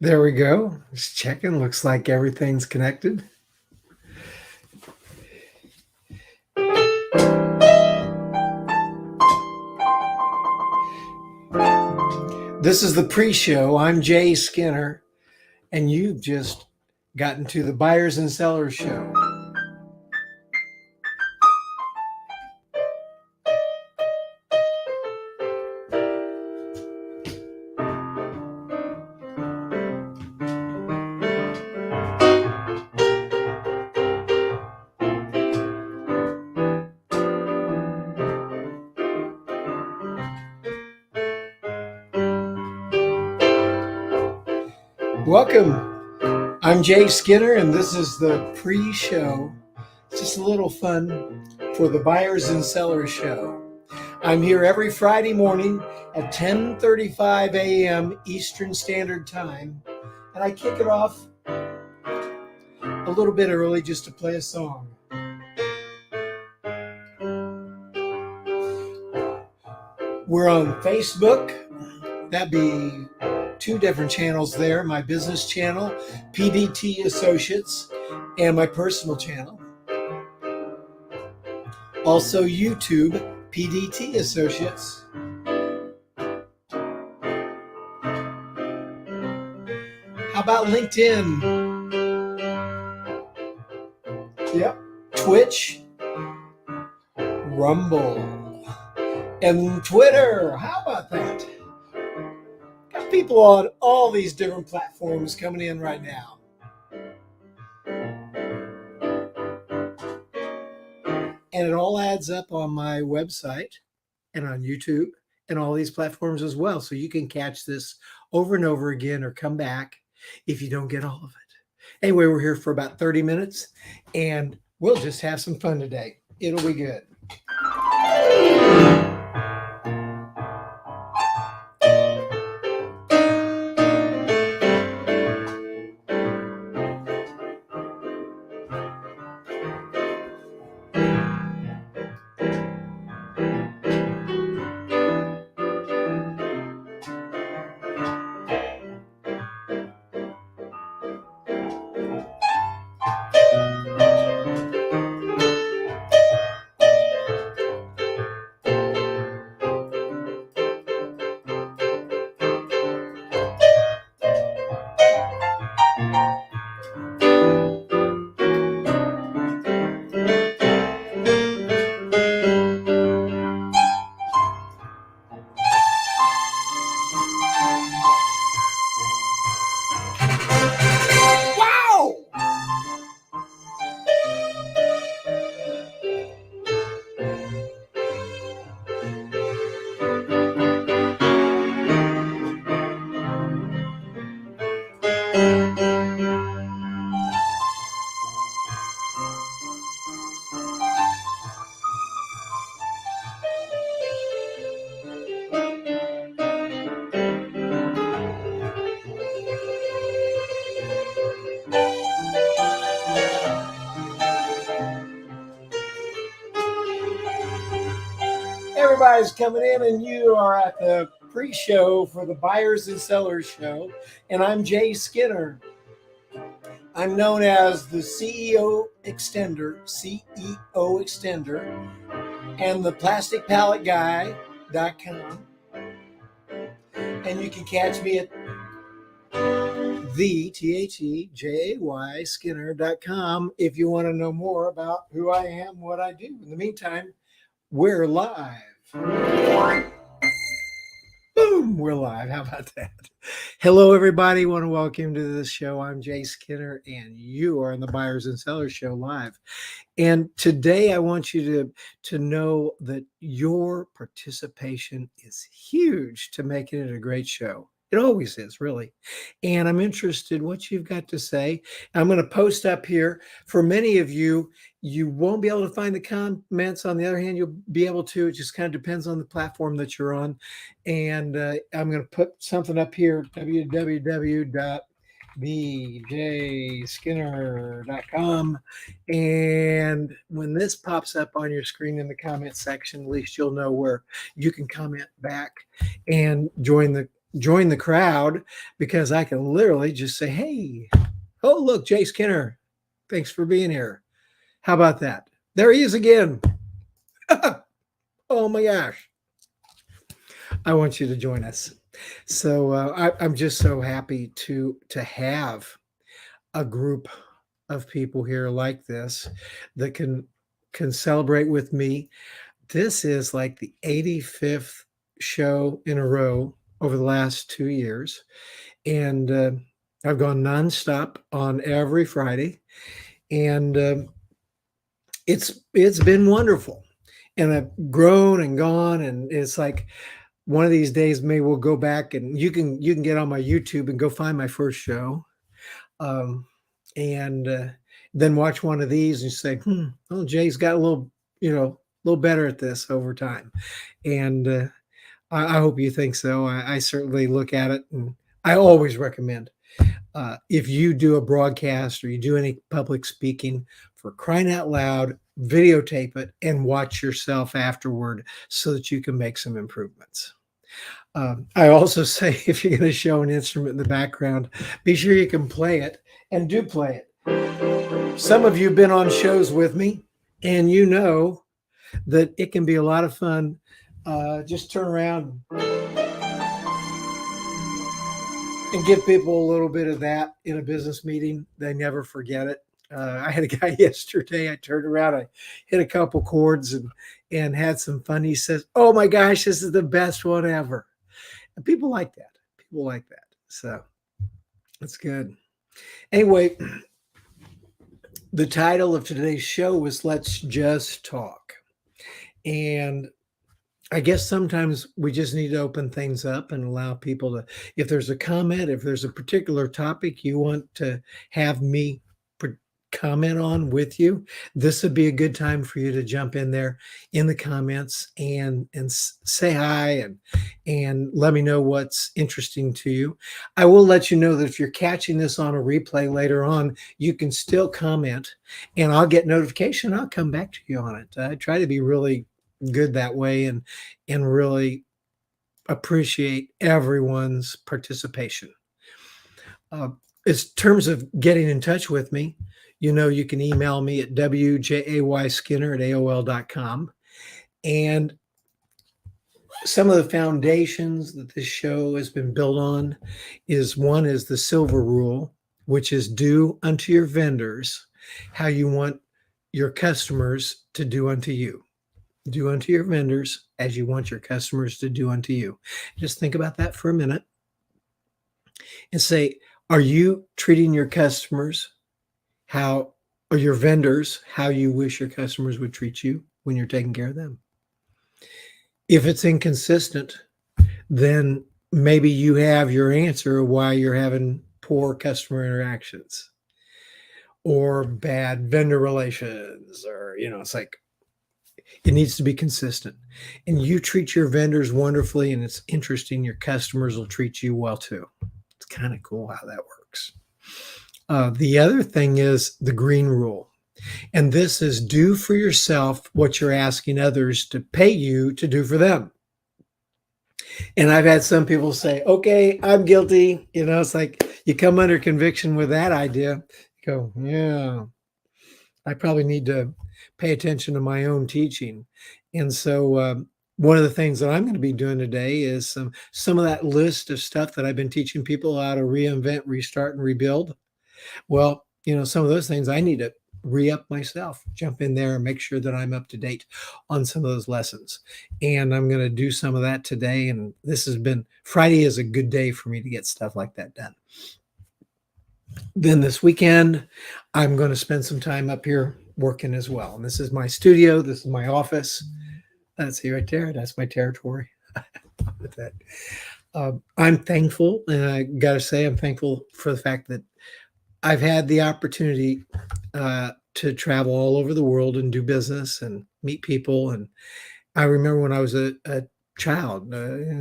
There we go. Just checking. Looks like everything's connected. This is the pre-show. I'm Jay Skinner, and you've just gotten to the Buyers and Sellers Show. Welcome. I'm Jay Skinner, and this is the pre-show. It's just a little fun for the Buyers and Sellers Show. I'm here every Friday morning at 10:35 a.m. Eastern Standard Time, and I kick it off a little bit early just to play a song. We're on Facebook. That'd be two different channels there. My business channel, PDT Associates, and my personal channel. Also YouTube, PDT Associates. How about LinkedIn? Yep. Twitch, Rumble, and Twitter. How about that? Got people on all these different platforms coming in right now. And it all adds up on my website and on YouTube and all these platforms as well. So you can catch this over and over again or come back if you don't get all of it. Anyway, we're here for about 30 minutes and we'll just have some fun today. It'll be good. Everybody's coming in, and you are at the pre-show for the Buyers and Sellers Show. And I'm Jay Skinner. I'm known as the CEO Extender, and the plasticpalletguy.com. And you can catch me at TheJay Skinner.com if you want to know more about who I am, what I do. In the meantime, we're live. Boom, we're live. How about that? Hello, everybody. I want to welcome to this show. I'm Jay Skinner, and you are on the Buyers and Sellers Show live. And today I want you to know that your participation is huge to making it a great show. It always is, really. And I'm interested what you've got to say. I'm going to post up here. For many of you, you won't be able to find the comments. On the other hand, you'll be able to. It just kind of depends on the platform that you're on. And I'm going to put something up here, www.thejayskinner.com. And when this pops up on your screen in the comment section, at least you'll know where you can comment back and join the join the crowd because I can literally just say, hey, oh, look, Jay Skinner, thanks for being here. How about that? There he is again. Oh my gosh. I want you to join us. So I'm just so happy to have a group of people here like this that can celebrate with me. This is like the 85th show in a row over the last 2 years, and I've gone nonstop on every Friday, and it's been wonderful. And I've grown and gone, and it's like one of these days maybe we'll go back and you can get on my YouTube and go find my first show, um, and then watch one of these and say, oh, Jay's got a little, a little better at this over time, and I hope you think so. I certainly look at it, and I always recommend if you do a broadcast or you do any public speaking, for crying out loud, videotape it and watch yourself afterward so that you can make some improvements. I also say if you're going to show an instrument in the background, be sure you can play it and do play it. Some of you have been on shows with me, and you know that it can be a lot of fun. Just turn around and give people a little bit of that in a business meeting. They never forget it. I had a guy yesterday. I turned around, I hit a couple chords and had some fun. He says, "Oh my gosh, this is the best one ever." And people like that. People like that. So that's good. Anyway, the title of today's show was "Let's Just Talk," and I guess sometimes we just need to open things up and allow people to, if there's a comment, if there's a particular topic you want to have me comment on with you, this would be a good time for you to jump in there in the comments and say hi and let me know what's interesting to you. I will let you know that if you're catching this on a replay later on, you can still comment and I'll get notification. I'll come back to you on it. I try to be really good that way and really appreciate everyone's participation. In terms of getting in touch with me, you can email me at wjayskinner@aol.com. And some of the foundations that this show has been built on is one is the silver rule, which is do unto your vendors how you want your customers to do unto you. Do unto your vendors as you want your customers to do unto you. Just think about that for a minute and say, are you treating your customers or your vendors how you wish your customers would treat you when you're taking care of them? If it's inconsistent, then maybe you have your answer of why you're having poor customer interactions or bad vendor relations, or it's like it needs to be consistent. And you treat your vendors wonderfully, and it's interesting, your customers will treat you well too. It's kind of cool how that works. The other thing is the green rule. And this is do for yourself what you're asking others to pay you to do for them. And I've had some people say, okay, I'm guilty. It's like you come under conviction with that idea. You go, yeah, I probably need to pay attention to my own teaching. And so one of the things that I'm going to be doing today is some of that list of stuff that I've been teaching people how to reinvent, restart, and rebuild. Well, some of those things I need to re-up myself, jump in there and make sure that I'm up to date on some of those lessons. And I'm going to do some of that today. And Friday is a good day for me to get stuff like that done. Then this weekend, I'm going to spend some time up here working as well. And this is my studio. This is my office. That's right there. That's my territory. With that, I'm thankful. And I got to say, I'm thankful for the fact that I've had the opportunity to travel all over the world and do business and meet people. And I remember when I was a child,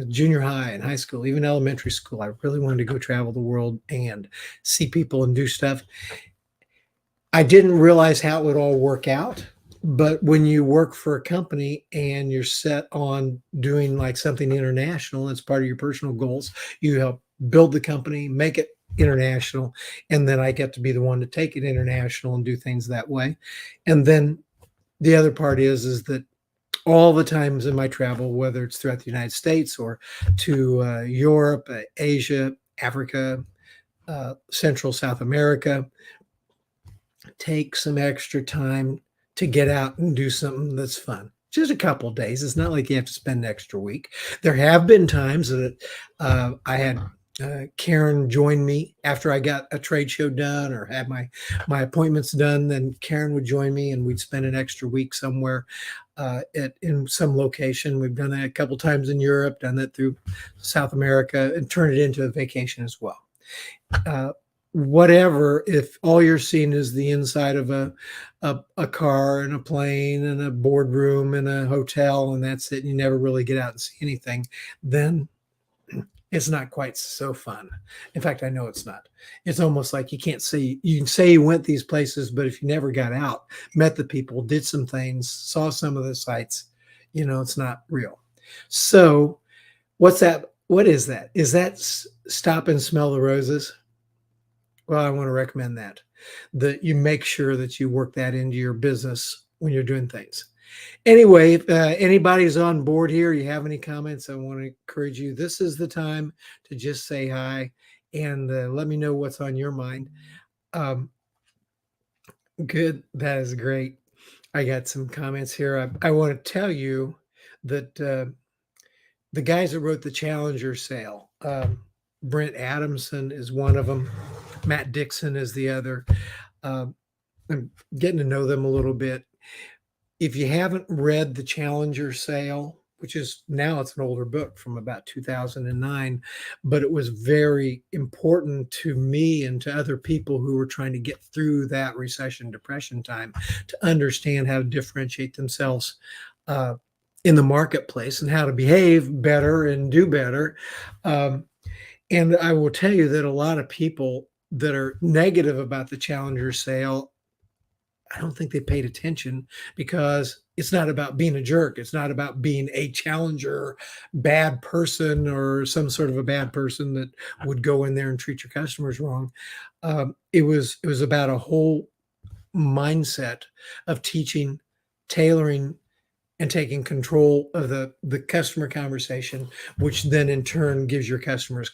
junior high and high school, even elementary school, I really wanted to go travel the world and see people and do stuff. I didn't realize how it would all work out But when you work for a company and you're set on doing like something international, it's part of your personal goals. You help build the company, make it international, and then I get to be the one to take it international and do things that way. And then the other part is that all the times in my travel, whether it's throughout the United States or to Europe, Asia, Africa, Central South America, take some extra time to get out and do something that's fun. Just a couple days. It's not like you have to spend an extra week. There have been times that I had Karen join me after I got a trade show done or had my appointments done. Then Karen would join me, and we'd spend an extra week somewhere in some location. We've done that a couple times in Europe, done that through South America, and turned it into a vacation as well. Uh, Whatever, if all you're seeing is the inside of a car and a plane and a boardroom and a hotel and that's it, and you never really get out and see anything, then it's not quite so fun. In fact, I know it's not. It's almost like you can't see, you can say you went these places, but if you never got out, met the people, did some things, saw some of the sights, it's not real. So what's that? What is that? Is that stop and smell the roses? Well, I want to recommend that you make sure that you work that into your business when you're doing things. Anyway, if anybody's on board here, you have any comments, I want to encourage you. This is the time to just say hi and let me know what's on your mind. Um, Good. That is great. I got some comments here. I want to tell you that the guys that wrote the Challenger sale, Brent Adamson is one of them. Matt Dixon is the other. Um, I'm getting to know them a little bit. If you haven't read the Challenger sale, which is now it's an older book from about 2009, but it was very important to me and to other people who were trying to get through that recession depression time to understand how to differentiate themselves uh, in the marketplace and how to behave better and do better. Um, and I will tell you that a lot of people that are negative about the Challenger sale, I don't think they paid attention because it's not about being a jerk. It's not about being a challenger, bad person, or some sort of a bad person that would go in there and treat your customers wrong. It was about a whole mindset of teaching, tailoring, and taking control of the customer conversation, which then in turn gives your customers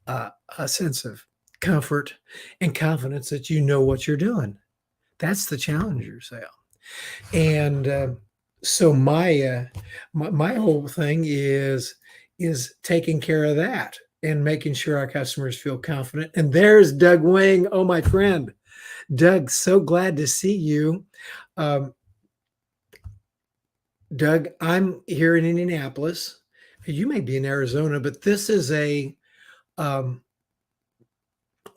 a sense of comfort and confidence that you know what you're doing. That's the Challenger sale. And so my whole thing is taking care of that and making sure our customers feel confident. And there's Doug Wing. Oh, my friend, Doug, so glad to see you. Um, Doug, I'm here in Indianapolis. You may be in Arizona, but this is um,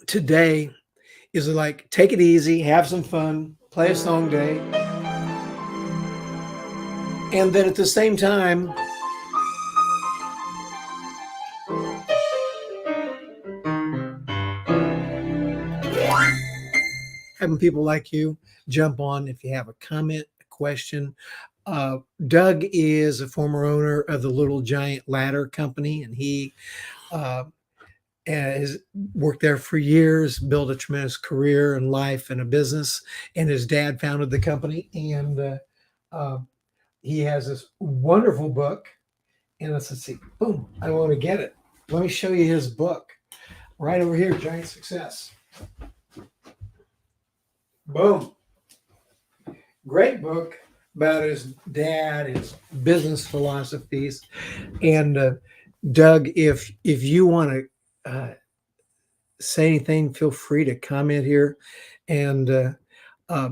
today is like take it easy, have some fun, play a song day, and then at the same time, having people like you jump on if you have a comment, a question. Doug is a former owner of the Little Giant Ladder Company, and he uh, has worked there for years, built a tremendous career and life and a business. And his dad founded the company, and uh, he has this wonderful book. And let's see, boom, I want to get it. Let me show you his book right over here, Giant Success. Boom. Great book about his dad, his business philosophies. And Doug, if you want to say anything, feel free to comment here. And uh,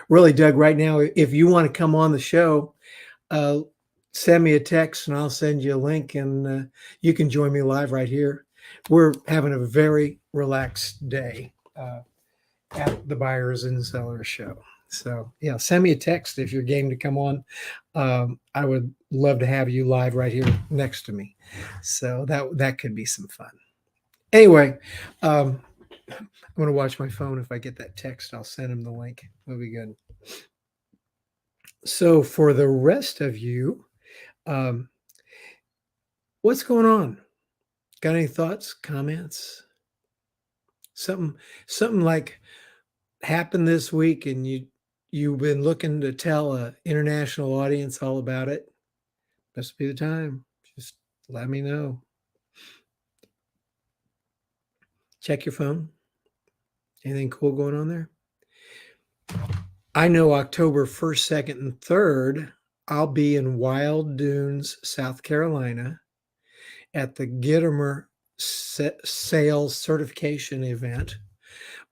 really, Doug, right now, if you want to come on the show, uh, send me a text and I'll send you a link, and you can join me live right here. We're having a very relaxed day at the Buyers and Sellers Show. So yeah, send me a text if you're game to come on. I would love to have you live right here next to me. So that could be some fun. Anyway, I'm going to watch my phone. If I get that text, I'll send him the link. It'll be good. So, for the rest of you, um, what's going on? Got any thoughts, comments? Something, something like happened this week, and you've been looking to tell a international audience all about it. Must be the time. Just let me know. Check your phone. Anything cool going on there? I know October 1st, 2nd, and 3rd, I'll be in Wild Dunes, South Carolina at the Gittimer Sales Certification event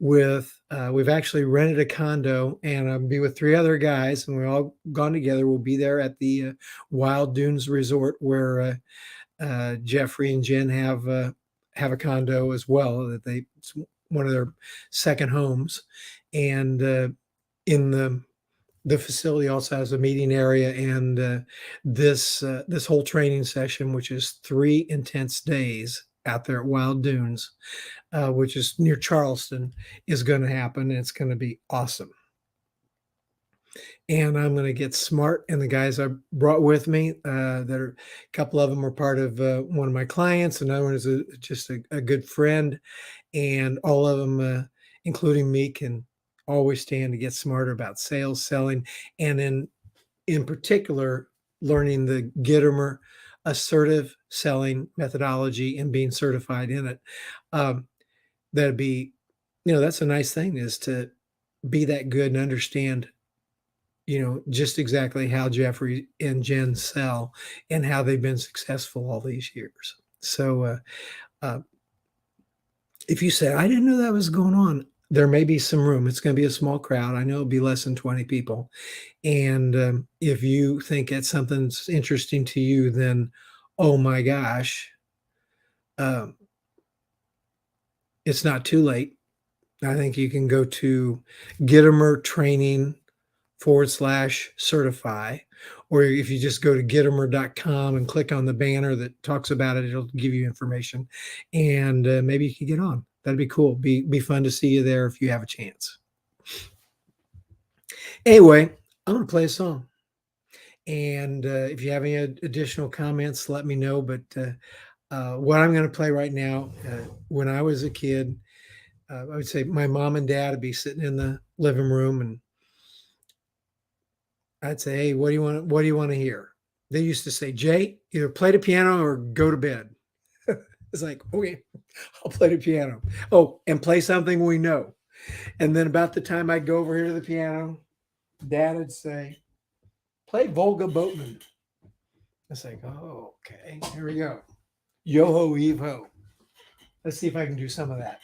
with, we've actually rented a condo and I'll be with three other guys and we're all gone together. We'll be there at the Wild Dunes Resort where Jeffrey and Jen have a condo as well that it's one of their second homes. And in the facility also has a meeting area, and this whole training session, which is 3 intense days out there at Wild Dunes, which is near Charleston, is going to happen. And it's going to be awesome. And I'm going to get smart. And the guys I brought with me, that are a couple of them are part of one of my clients, another one is just a good friend, and all of them, including me, can always stand to get smarter about sales, selling, and in particular, learning the Gittimer assertive selling methodology and being certified in it. Um, that'd be, that's a nice thing, is to be that good and understand, just exactly how Jeffrey and Jen sell and how they've been successful all these years. So, uh, if you say, I didn't know that was going on, there may be some room. It's going to be a small crowd. I know it'll be less than 20 people. And if you think it's something's interesting to you, then, oh my gosh, um, it's not too late. I think you can go to Gittimer Training /certify, or if you just go to gittimer.com and click on the banner that talks about it, it'll give you information, and maybe you could get on. That'd be cool. Be fun to see you there if you have a chance. Anyway, I'm going to play a song, and if you have any additional comments, let me know. But what I'm going to play right now, when I was a kid, I would say my mom and dad would be sitting in the living room, and I'd say, "Hey, what do you want? What do you want to hear?" They used to say, "Jay, either play the piano or go to bed." It's like, okay, I'll play the piano. Oh, and play something we know. And then about the time I'd go over here to the piano, Dad would say, "Play Volga Boatman." It's like, oh, okay, here we go. Yo ho, Eve ho. Let's see if I can do some of that.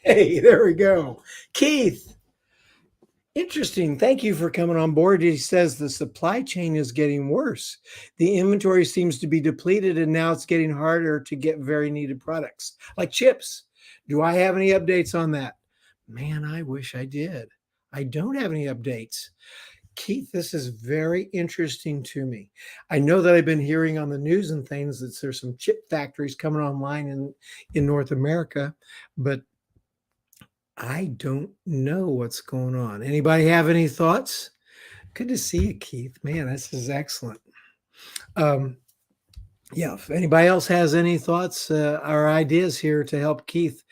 Hey, there we go. Keith, interesting. Thank you for coming on board. He says the supply chain is getting worse. The inventory seems to be depleted, and now it's getting harder to get very needed products like chips. Do I have any updates on that? Man, I wish I did. I don't have any updates. Keith, this is very interesting to me. I know that I've been hearing on the news and things that there's some chip factories coming online in North America, but I don't know what's going on. Anybody have any thoughts? Good to see you, Keith. Man, this is excellent. Um, yeah, if anybody else has any thoughts or ideas here to help Keith,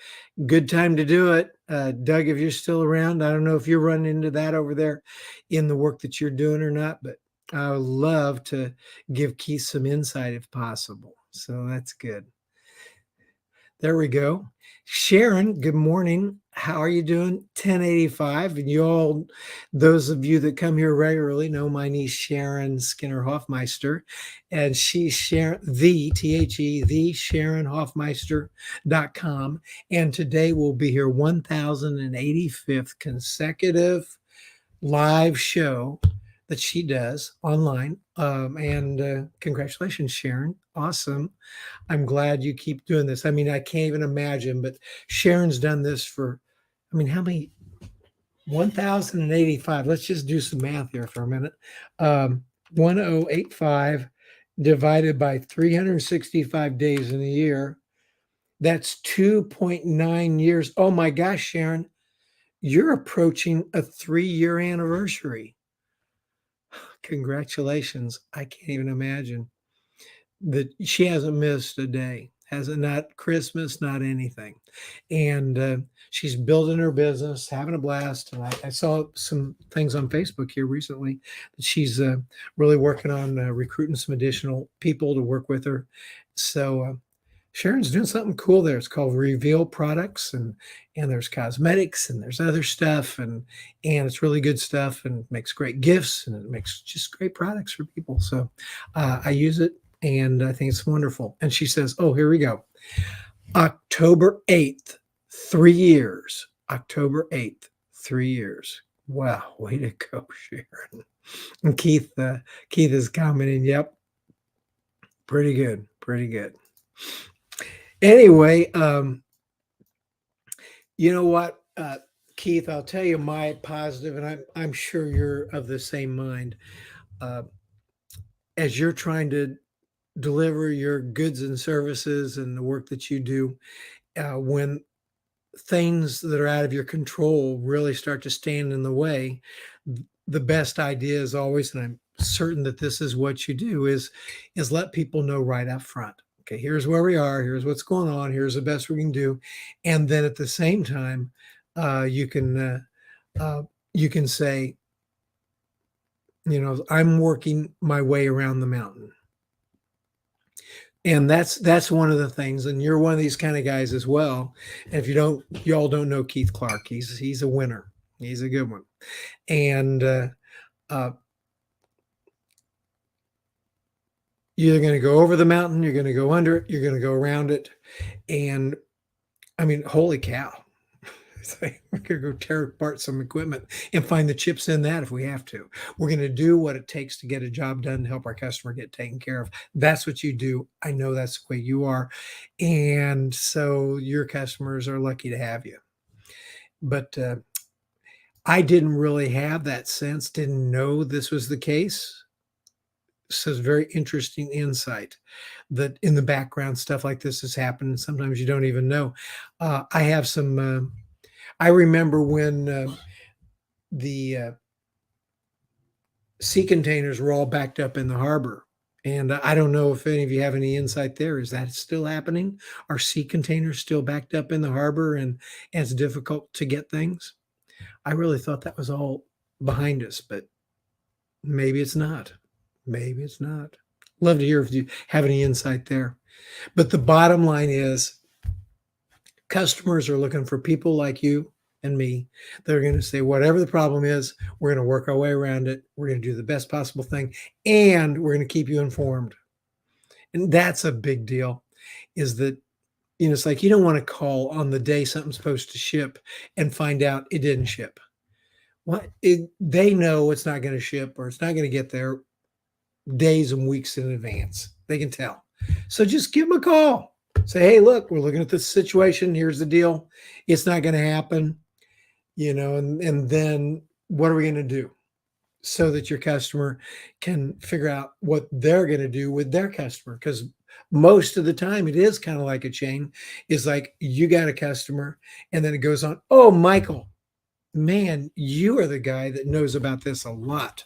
good time to do it. Doug, if you're still around, I don't know if you're running into that over there in the work that you're doing or not, but I would love to give Keith some insight if possible. So that's good. There we go. Sharon, good morning. How are you doing? 1085. And you all, those of you that come here regularly know my niece Sharon Skinner Hoffmeister. And she's Sharon, the Sharon Hoffmeister.com. And today we'll be here 1085th consecutive live show that she does online. And congratulations, Sharon. Awesome. I'm glad you keep doing this. I mean, I can't even imagine, but Sharon's done this for, I mean, how many? 1,085. Let's just do some math here for a minute. 1085 divided by 365 days in a year. That's 2.9 years. Oh my gosh, Sharon, you're approaching a 3-year anniversary. Congratulations. I can't even imagine that she hasn't missed a day, hasn't, not Christmas, not anything. And she's building her business, having a blast. And I saw some things on Facebook here recently that she's really working on recruiting some additional people to work with her. So Sharon's doing something cool there. It's called Reveal Products, and there's cosmetics and there's other stuff, and it's really good stuff, and makes great gifts, and it makes just great products for people. So I use it, and I think it's wonderful. And she says, "Oh, here we go. October 8th, 3 years. October 8th, 3 years. Wow, way to go, Sharon." And Keith is commenting, "Yep, pretty good, pretty good." Anyway, you know what, Keith, I'll tell you my positive, and I'm sure you're of the same mind. Uh, as you're trying to deliver your goods and services and the work that you do, when things that are out of your control really start to stand in the way, the best idea is always, and I'm certain that this is what you do, is let people know right up front. Okay, here's where we are. Here's what's going on. Here's the best we can do, and then at the same time, you can say, I'm working my way around the mountain. And that's one of the things. And you're one of these kind of guys as well. And if you all don't know Keith Clark, he's a winner. He's a good one. And you're going to go over the mountain, you're going to go under it, you're going to go around it. And I mean, holy cow. We're going to go tear apart some equipment and find the chips in that if we have to. We're going to do what it takes to get a job done to help our customer get taken care of. That's what you do. I know that's the way you are. And so your customers are lucky to have you. But I didn't really have that sense, didn't know this was the case. So it's very interesting insight that in the background stuff like this has happened. Sometimes you don't even know. I have some, I remember when the sea containers were all backed up in the harbor. And I don't know if any of you have any insight there. Is that still happening? Are sea containers still backed up in the harbor and it's difficult to get things? I really thought that was all behind us, but maybe it's not. Maybe it's not. Love to hear if you have any insight there. But the bottom line is customers are looking for people like you and me that are going to say, whatever the problem is, we're going to work our way around it. We're going to do the best possible thing, and we're going to keep you informed. And that's a big deal, is that, it's like you don't want to call on the day something's supposed to ship and find out it didn't ship. They know it's not going to ship or it's not going to get there days and weeks in advance. They can tell. So just give them a call. Say, hey, look, we're looking at this situation. Here's the deal. It's not going to happen. and then what are we going to do so that your customer can figure out what they're going to do with their customer? Because most of the time it is kind of like a chain. Is like you got a customer and then it goes on, oh, Michael, man, you are the guy that knows about this a lot.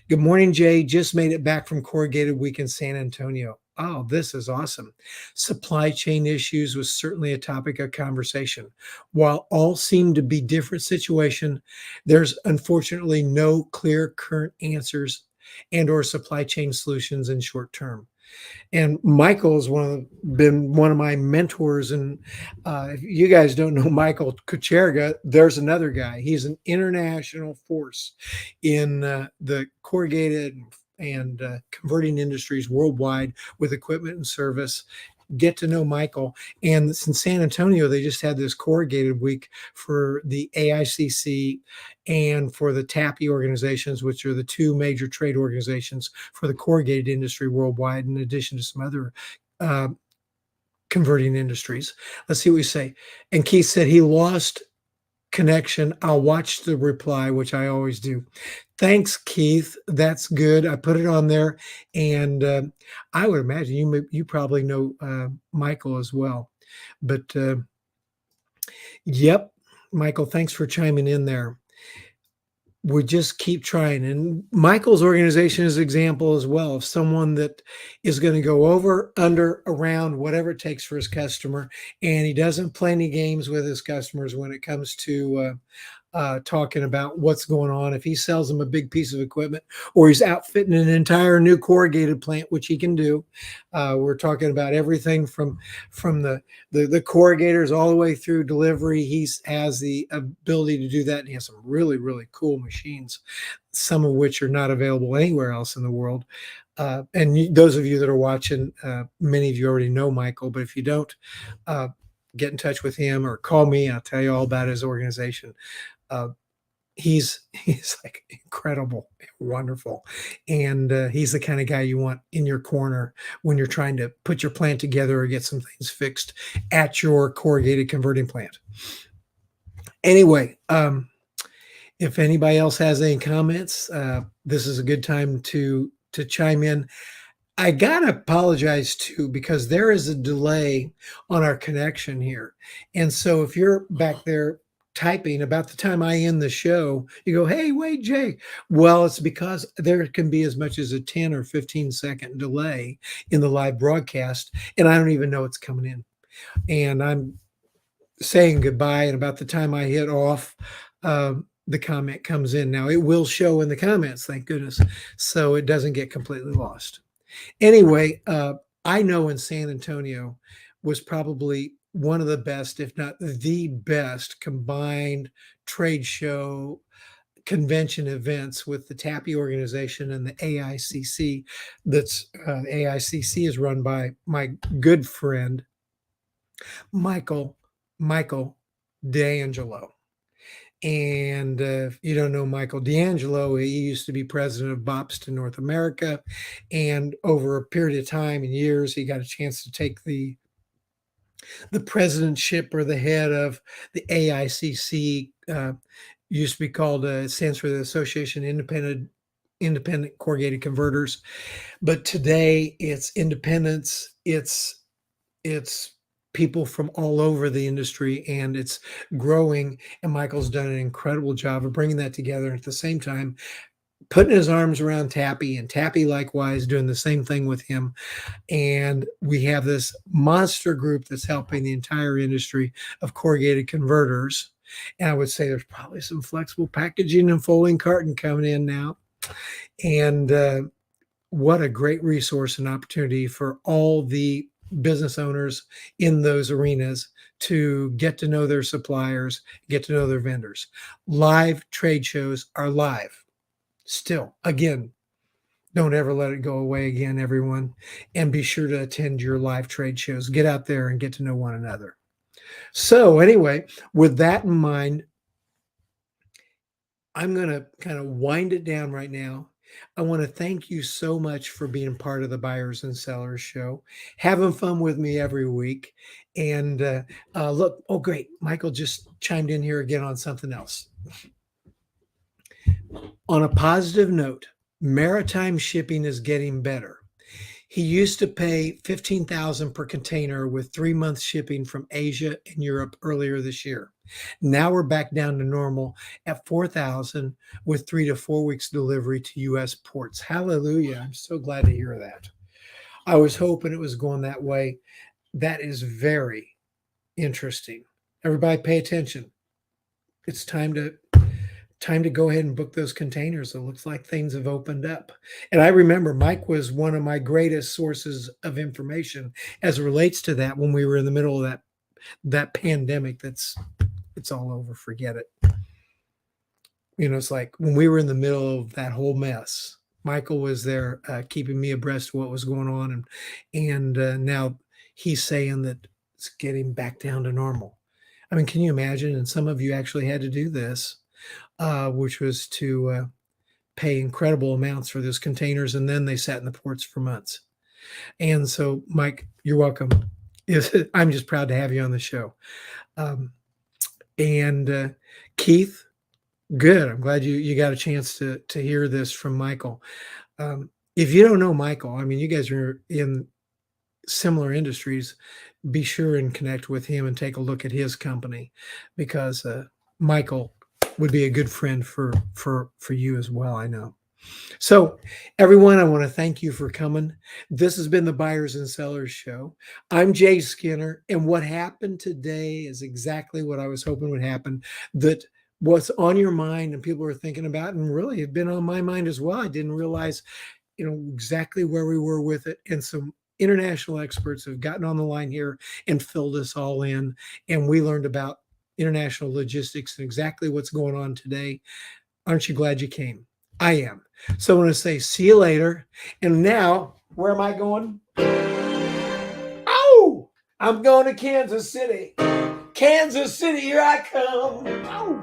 Good morning, Jay. Just made it back from Corrugated Week in San Antonio. Oh, this is awesome. Supply chain issues was certainly a topic of conversation. While all seem to be different situation, there's unfortunately no clear current answers and or supply chain solutions in short term. And Michael's been one of my mentors. And if you guys don't know Michael Kucherga, there's another guy. He's an international force in the corrugated and converting industries worldwide with equipment and service. Get to know Michael. And in San Antonio, they just had this corrugated week for the AICC and for the TAPI organizations, which are the two major trade organizations for the corrugated industry worldwide, in addition to some other uh, converting industries. Let's see what we say. And Keith said he lost connection. I'll watch the reply, which I always do. Thanks, Keith. That's good. I put it on there, and I would imagine you probably know Michael as well. But yep, Michael, thanks for chiming in there. We just keep trying. And Michael's organization is an example as well of someone that is going to go over, under, around, whatever it takes for his customer. And he doesn't play any games with his customers when it comes to talking about what's going on. If he sells them a big piece of equipment or he's outfitting an entire new corrugated plant, which he can do, we're talking about everything from the corrugators all the way through delivery. He has the ability to do that, and he has some really, really cool machines, some of which are not available anywhere else in the world. And those of you that are watching, many of you already know Michael, but if you don't, get in touch with him or call me. I'll tell you all about his organization. Uh, he's like incredible, wonderful, and he's the kind of guy you want in your corner when you're trying to put your plant together or get some things fixed at your corrugated converting plant. Anyway, if anybody else has any comments, this is a good time to chime in. I gotta apologize too, because there is a delay on our connection here. And so if you're back there typing about the time I end the show, you go, hey, wait, Jay. Well, it's because there can be as much as a 10 or 15-second delay in the live broadcast, and I don't even know it's coming in. And I'm saying goodbye, and about the time I hit off, the comment comes in. Now it will show in the comments, thank goodness, so it doesn't get completely lost. Anyway, I know in San Antonio was probably one of the best, if not the best, combined trade show convention events with the TAPI organization and the AICC. That's AICC is run by my good friend Michael D'Angelo. And if you don't know Michael D'Angelo, he used to be president of Bopston North America. And over a period of time and years, he got a chance to take the presidentship or the head of the AICC. Used to be called, it stands for the Association Independent Corrugated Converters. But today it's independents, it's people from all over the industry, and it's growing. And Michael's done an incredible job of bringing that together, and at the same time putting his arms around Tappy, and Tappy likewise doing the same thing with him. And we have this monster group that's helping the entire industry of corrugated converters. And I would say there's probably some flexible packaging and folding carton coming in now. And what a great resource and opportunity for all the business owners in those arenas to get to know their suppliers, get to know their vendors. Live trade shows are live still. Again, don't ever let it go away again, everyone. And be sure to attend your live trade shows. Get out there and get to know one another. So anyway, with that in mind, I'm going to kind of wind it down right now. I want to thank you so much for being part of the Buyers and Sellers Show, having fun with me every week. And look, oh, great. Michael just chimed in here again on something else. On a positive note, maritime shipping is getting better. He used to pay $15,000 per container with 3 months shipping from Asia and Europe earlier this year. Now we're back down to normal at $4,000 with 3 to 4 weeks delivery to U.S. ports. Hallelujah. I'm so glad to hear that. I was hoping it was going that way. That is very interesting. Everybody pay attention. It's time to go ahead and book those containers. It looks like things have opened up. And I remember Mike was one of my greatest sources of information as it relates to that when we were in the middle of that pandemic. It's all over. Forget it. It's like when we were in the middle of that whole mess, Michael was there keeping me abreast of what was going on. And now he's saying that it's getting back down to normal. I mean, can you imagine? And some of you actually had to do this, which was to pay incredible amounts for those containers, and then they sat in the ports for months. And so, Mike, you're welcome. I'm just proud to have you on the show. And Keith, good. I'm glad you got a chance to hear this from Michael. If you don't know Michael, I mean, you guys are in similar industries. Be sure and connect with him and take a look at his company, because Michael would be a good friend for you as well, I know. So, everyone, I want to thank you for coming. This has been the Buyers and Sellers Show. I'm Jay Skinner, and what happened today is exactly what I was hoping would happen. That what's on your mind and people are thinking about, and really have been on my mind as well. I didn't realize, exactly where we were with it, and some international experts have gotten on the line here and filled us all in, and we learned about international logistics and exactly what's going on today. Aren't you glad you came? I am. So I want to say see you later. And now, where am I going? Oh, I'm going to Kansas City. Kansas City, here I come. Oh.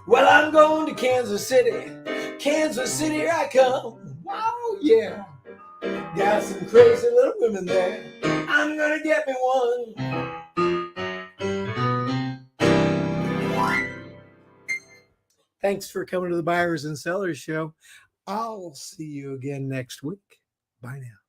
Well, I'm going to Kansas City. Kansas City, here I come. Oh, yeah. Got some crazy little women there. I'm going to get me one. Thanks for coming to the Buyers and Sellers Show. I'll see you again next week. Bye now.